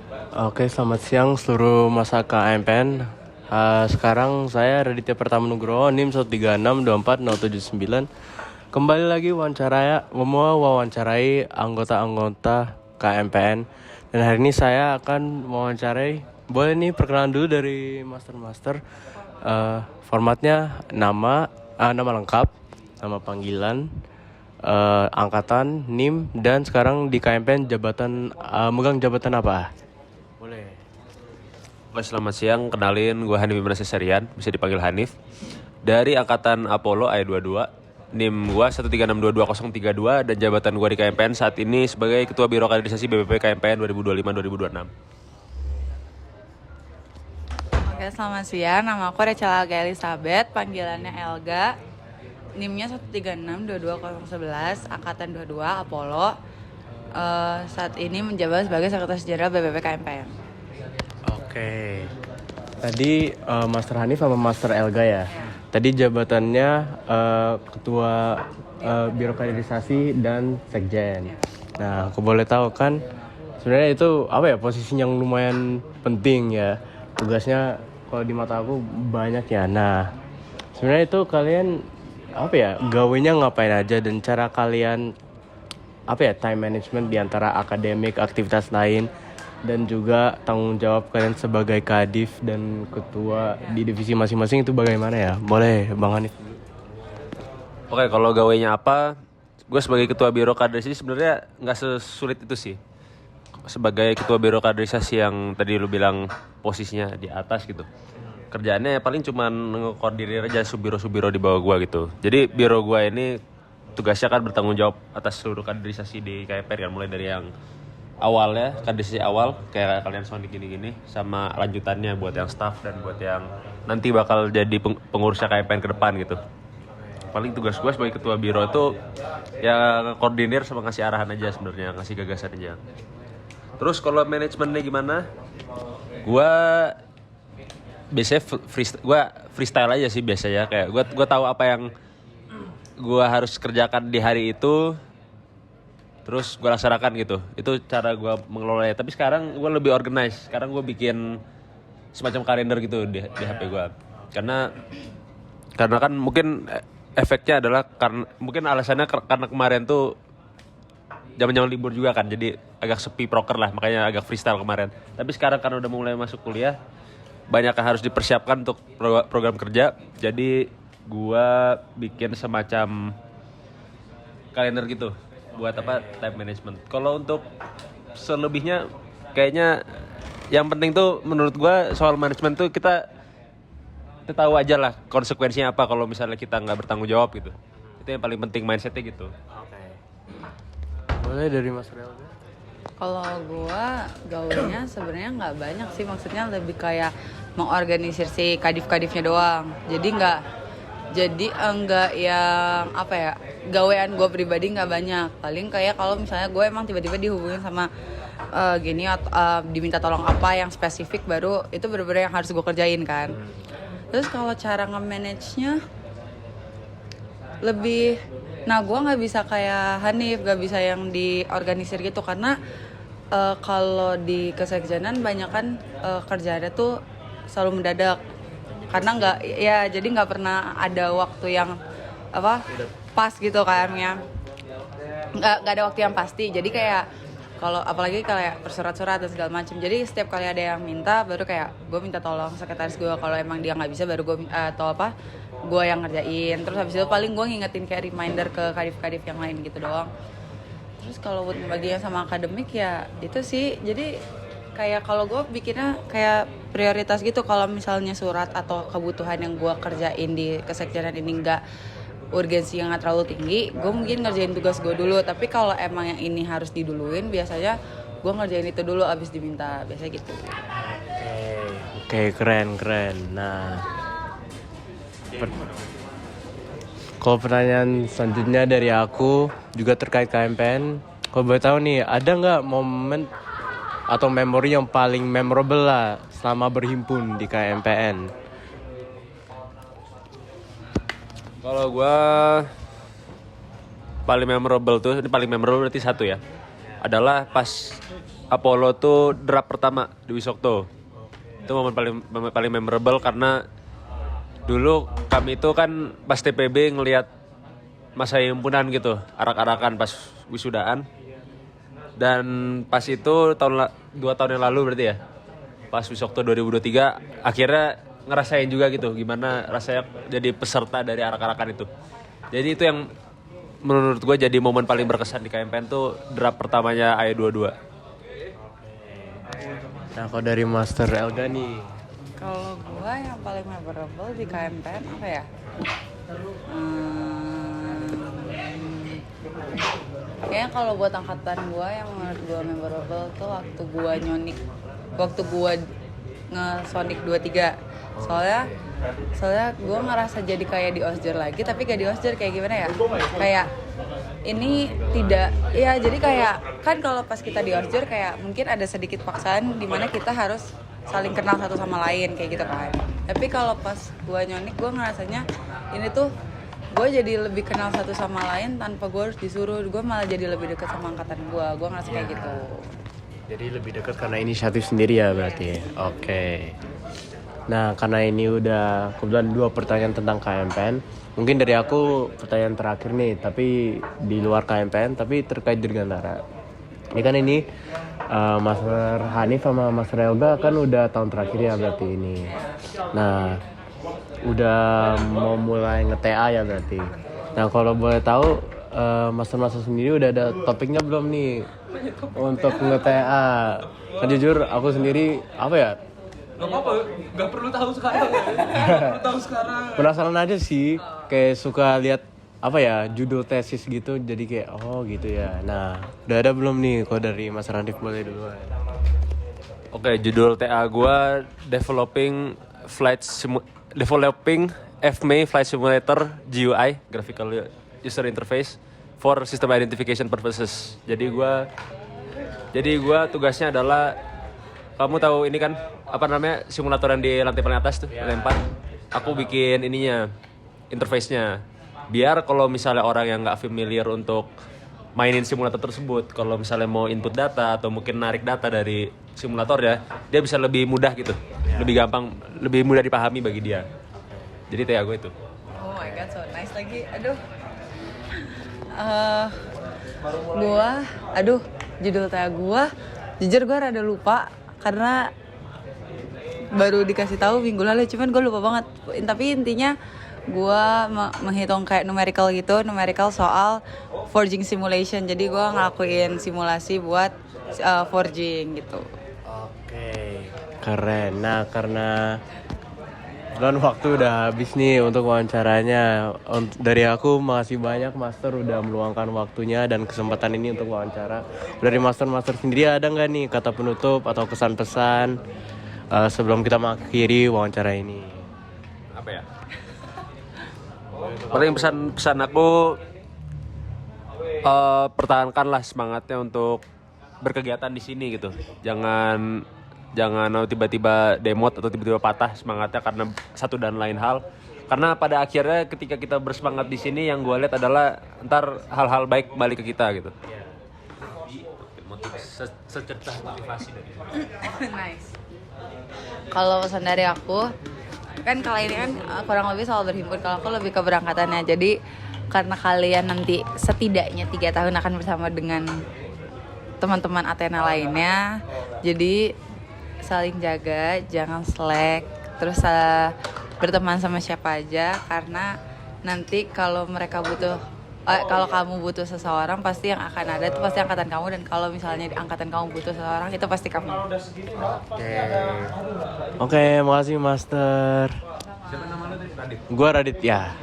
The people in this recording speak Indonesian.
Oke, selamat siang seluruh masa KMPN. Sekarang saya Raditya Pertama Nugroho, NIM 1362479. Kembali lagi wawancarai anggota-anggota KMPN. Dan hari ini saya akan mewawancarai. Boleh nih perkenalan dulu dari Master. Formatnya nama lengkap, nama panggilan, angkatan, NIM, dan sekarang di KMPN megang jabatan apa? Boleh. Oke, selamat siang. Kenalin, gue Hanif Imran Sesarian, bisa dipanggil Hanif. Dari Angkatan Apollo I22, NIM gue 1362232 dan jabatan gue di KMPN saat ini sebagai Ketua Biro Kaderisasi BPP KMPN 2025-2026. Oke, selamat siang. Nama aku Rachel Alga Elizabeth, panggilannya Elga. NIM-nya 136-22011, Angkatan 22, Apollo. Saat ini menjabat sebagai Sekretaris Jenderal BPP KMPN. Oke. Tadi Master Hanif sama Master Elga ya. Tadi jabatannya Ketua Biro Kaderisasi dan Sekjen. Nah, aku boleh tahu kan sebenarnya itu apa ya, posisi yang lumayan penting ya. Tugasnya kalau di mata aku banyak ya. Nah, sebenarnya itu kalian apa ya, gawenya ngapain aja dan cara kalian apa ya, time management di antara akademik, aktivitas lain, dan juga tanggung jawab kalian sebagai kadif dan ketua di divisi masing-masing itu bagaimana ya? Boleh Bang Hanif. Oke, kalau gawainya apa? Gue sebagai Ketua Biro Kaderisasi sebenarnya nggak sesulit itu sih. Sebagai Ketua Biro Kaderisasi yang tadi lu bilang posisinya di atas gitu, kerjaannya paling cuman ngekoordinir aja subiro-subiro di bawah gue gitu. Jadi biro gue ini tugasnya kan bertanggung jawab atas seluruh kaderisasi di KPR kan, mulai dari yang awalnya kaderisasi awal kayak kalian Sonic gini-gini, sama lanjutannya buat yang staff dan buat yang nanti bakal jadi pengurusnya KPR ke depan gitu. Paling tugas gue sebagai ketua biro itu ya koordinir sama ngasih arahan aja sebenarnya, ngasih gagasan aja. Terus kalau manajemennya gimana? Gue biasanya freestyle aja sih biasanya, kayak gue tahu apa yang gue harus kerjakan di hari itu, terus gue laksanakan gitu. Itu cara gue mengelolanya. Tapi sekarang gue lebih organize. Sekarang gue bikin semacam kalender gitu di HP gue. Karena kan mungkin efeknya adalah karena mungkin alasannya karena kemarin tuh zaman-zaman libur juga kan, jadi agak sepi proker lah, makanya agak freestyle kemarin. Tapi sekarang karena udah mulai masuk kuliah, banyak yang harus dipersiapkan untuk program kerja. Jadi gua bikin semacam kalender gitu buat apa, time management. Kalau untuk selebihnya kayaknya yang penting tuh menurut gua soal manajemen tuh kita tahu aja lah konsekuensinya apa kalau misalnya kita nggak bertanggung jawab gitu. Itu yang paling penting, mindsetnya gitu. Oke. Boleh dari Mas Elga. Kalau gue gaulnya sebenarnya nggak banyak sih, maksudnya lebih kayak mengorganisir si kadif-kadifnya doang. Jadi enggak yang apa ya, gawean gue pribadi nggak banyak. Paling kayak kalau misalnya gue emang tiba-tiba dihubungin sama gini atau diminta tolong apa yang spesifik, baru itu bener-bener yang harus gue kerjain kan. Terus kalau cara nge-manage-nya lebih, nah gue nggak bisa kayak Hanif, nggak bisa yang diorganisir gitu, karena kalau di kesekjenan banyak kan kerjaannya tuh selalu mendadak, karena nggak ya, jadi nggak pernah ada waktu yang apa pas gitu kayaknya, nggak ada waktu yang pasti. Jadi kayak kalau apalagi kayak bersurat-surat dan segala macam, jadi setiap kali ada yang minta baru kayak gue minta tolong sekretaris gue, kalau emang dia nggak bisa baru gue atau apa gue yang ngerjain. Terus habis itu paling gue ngingetin kayak reminder ke kadif-kadif yang lain gitu doang. Terus kalau buat bagian sama akademik ya itu sih, jadi kayak kalau gue bikinnya kayak prioritas gitu. Kalau misalnya surat atau kebutuhan yang gue kerjain di kesekjenan ini nggak urgensi yang nggak terlalu tinggi, gue mungkin ngerjain tugas gue dulu. Tapi kalau emang yang ini harus diduluin, biasanya gue ngerjain itu dulu abis diminta, biasanya gitu. Oke, keren. Nah, kalau pertanyaan selanjutnya dari aku juga terkait KMPN. Kalau boleh tahu nih, ada nggak momen atau memori yang paling memorable lah selama berhimpun di KMPN? Kalau gue paling memorable tuh, ini paling memorable berarti satu ya, adalah pas Apollo tuh draft pertama di Wisokto. Itu momen paling memorable karena dulu kami itu kan pas TPB ngelihat masa himpunan gitu, arak-arakan pas wisudaan. Dan pas itu 2 tahun yang lalu berarti ya. Pas Wisokto 2023 akhirnya ngerasain juga gitu gimana rasanya jadi peserta dari arak-arakan itu. Jadi itu yang menurut gue jadi momen paling berkesan di KMPN tuh draft pertamanya AE22. Nah, kalau dari Master Elga nih, Kalau gue yang paling memorable di KMPN apa ya? Kayaknya kalau buat angkatan gue yang menurut gue memorable tuh waktu gue nge-Sonic 23. Soalnya gue ngerasa jadi kayak di Osjer lagi, tapi gak di Osjer, kayak gimana ya? Kayak ini tidak, ya jadi kayak kan kalau pas kita di Osjer kayak mungkin ada sedikit paksaan dimana kita harus saling kenal satu sama lain kayak gitu kan. Tapi kalau pas gue nyonik, gue ngerasanya ini tuh gue jadi lebih kenal satu sama lain tanpa gue harus disuruh. Gue malah jadi lebih dekat sama angkatan gue ngerasa kayak gitu. jadi lebih dekat karena inisiatif sendiri ya berarti. Oke. Nah, karena ini udah kebetulan 2 pertanyaan tentang KMPN, mungkin dari aku pertanyaan terakhir nih, tapi di luar KMPN, tapi terkait Dirgantara. Ini kan Master Hanif sama Master Elga kan udah tahun terakhir ya berarti ini. Nah, udah mau mulai nge-TA ya berarti. Nah, kalau boleh tahu Master sendiri udah ada topiknya belum nih untuk nge-TA? Kan jujur aku sendiri apa ya? Gak apa-apa, gak perlu tahu sekarang. Perlu tahu sekarang. Penasaran aja sih, kayak suka lihat apa ya judul tesis gitu, jadi kayak oh gitu ya. Nah, udah ada belum nih? Kalau dari Mas Ranif boleh dulu. Oke, judul TA gue Developing FME Flight Simulator GUI Graphical User Interface for System Identification Purposes. Jadi gue tugasnya adalah, kamu tahu ini kan apa namanya simulator yang di lantai paling atas tuh, lempar. Aku bikin ininya, interface-nya. Biar kalau misalnya orang yang nggak familiar untuk mainin simulator tersebut, kalau misalnya mau input data atau mungkin narik data dari simulator ya, dia bisa lebih mudah gitu, lebih gampang, lebih mudah dipahami bagi dia. Jadi TA gue itu. Oh my god, so nice lagi. Judul TA gue, jujur gue rada lupa karena baru dikasih tahu minggu lalu, cuman gue lupa banget. Tapi intinya gue menghitung kayak numerical soal forging simulation. Jadi gue ngelakuin simulasi buat forging gitu. Oke, keren. Nah, karena waktu udah habis nih untuk wawancaranya. Dari aku makasih banyak Master udah meluangkan waktunya dan kesempatan ini untuk wawancara. Dari Master sendiri ada nggak nih kata penutup atau kesan-pesan sebelum kita mengakhiri wawancara ini? Apa ya? Paling pesan aku pertahankanlah semangatnya untuk berkegiatan di sini gitu. Jangan tiba-tiba demot atau tiba-tiba patah semangatnya karena satu dan lain hal. Karena pada akhirnya ketika kita bersemangat di sini, yang gue lihat adalah ntar hal-hal baik balik ke kita gitu. Secercah motivasi dari Nice. Kalau pesan dari aku, kan kali ini kan kurang lebih soal berhimpun. Kalau aku lebih ke berangkatannya. Jadi karena kalian nanti setidaknya 3 tahun akan bersama dengan teman-teman Athena lainnya, jadi saling jaga, jangan slack, terus berteman sama siapa aja, karena nanti kalau kamu butuh seseorang, pasti yang akan ada itu pasti angkatan kamu, dan kalau misalnya di angkatan kamu butuh seseorang, itu pasti kamu. Oke, makasih Master. Siapa nama lu tadi? Radit. Gua Radit ya.